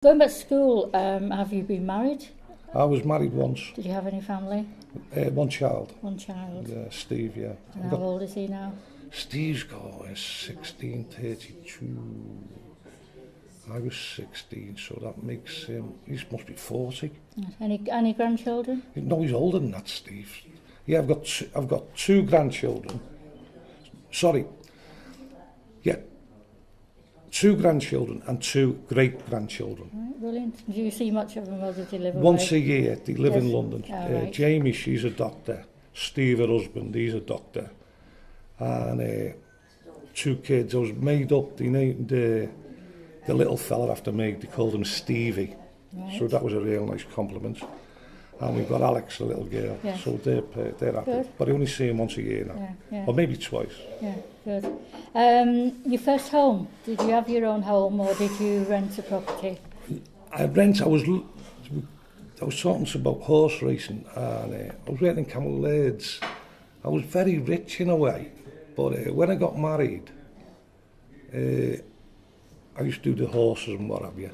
Going back to school, have you been married? I was married once. Did you have any family? One child. One child. Yeah, Steve, yeah. And how old is he now? Steve's got 1632. I was 16, so that makes him, he must be 40. Any grandchildren? No, he's older than that, Steve. Yeah, I've got two grandchildren. Sorry. Yeah. Two grandchildren and two great-grandchildren. Right, brilliant. Do you see much of them, or do they live away? Once a year. They live in London. Right. Jamie, she's a doctor. Steve, her husband, he's a doctor. And two kids. I was made up. They named the little fella after me. They called him Stevie. Right. So that was a real nice compliment. And we've got Alex, the little girl. Yes. So they're happy. Good. But I only see him once a year now. Yeah. Or maybe twice. Yeah, good. Your first home, did you have your own home or did you rent a property? I was talking to about horse racing, and I was working in Camel Laird's. I was very rich in a way, but when I got married, I used to do the horses and what have you.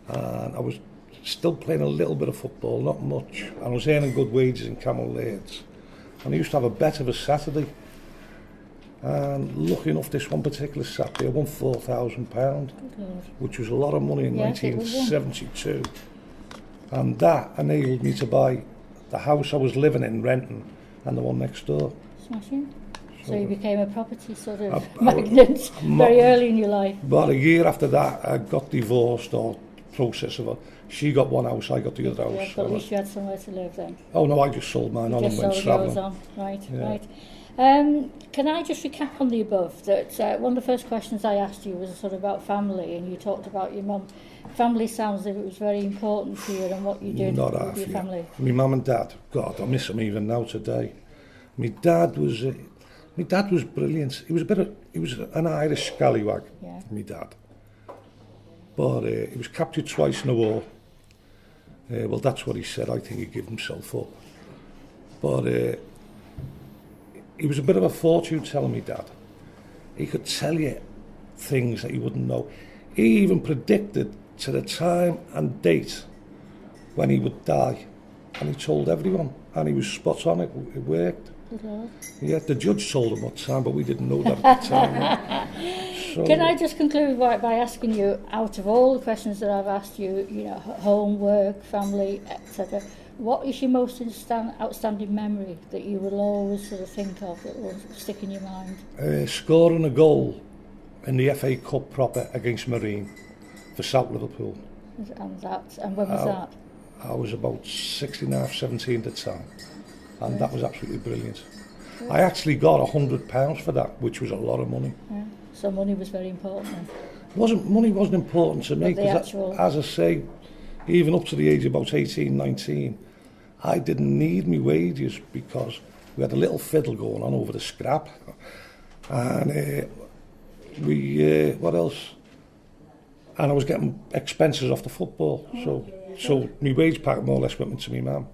And I was still playing a little bit of football, not much, and I was earning good wages in Camel Laird's. And I used to have a bet of a Saturday. And lucky enough, this one particular Saturday, I won £4,000, which was a lot of money in 1972. And that enabled me to buy the house I was living in, renting, and the one next door. Smashing. So you became a property sort of magnate very early in your life. About a year after that, I got divorced, or process of it. She got one house, I got the other house. Yeah, but at least you had somewhere to live then. Oh no, I just sold mine on and went travelling. Right, yeah. Right. Can I just recap on the above that one of the first questions I asked you was sort of about family, and you talked about your mum. Family sounds as if it was very important to you and what you did with your family. My mum and dad, God, I miss them even now today. My dad was brilliant. He was an Irish scallywag. Yeah. My dad, but he was captured twice in the war. Well, that's what he said. I think he gave himself up, but. He was a bit of a fortune teller, my dad. He could tell you things that you wouldn't know. He even predicted to the time and date when he would die. And he told everyone. And he was spot on it. It worked. Good Lord. Yeah, the judge told him what time, but we didn't know that at the time. Yeah. So, can I just conclude by asking you, out of all the questions that I've asked you, you know, home, work, family, etc., what is your most outstanding memory that you will always sort of think of, that will stick in your mind? Scoring a goal in the FA Cup proper against Marine for South Liverpool. And when was that? I was about 16 and a half, 17 at the time. And that was absolutely brilliant. Good. I actually got £100 for that, which was a lot of money. Yeah. So money was very important then? Money wasn't important to me, because as I say, even up to the age of about 18, 19, I didn't need my wages because we had a little fiddle going on over the scrap. And what else? And I was getting expenses off the football. So my wage packet more or less went to my mum.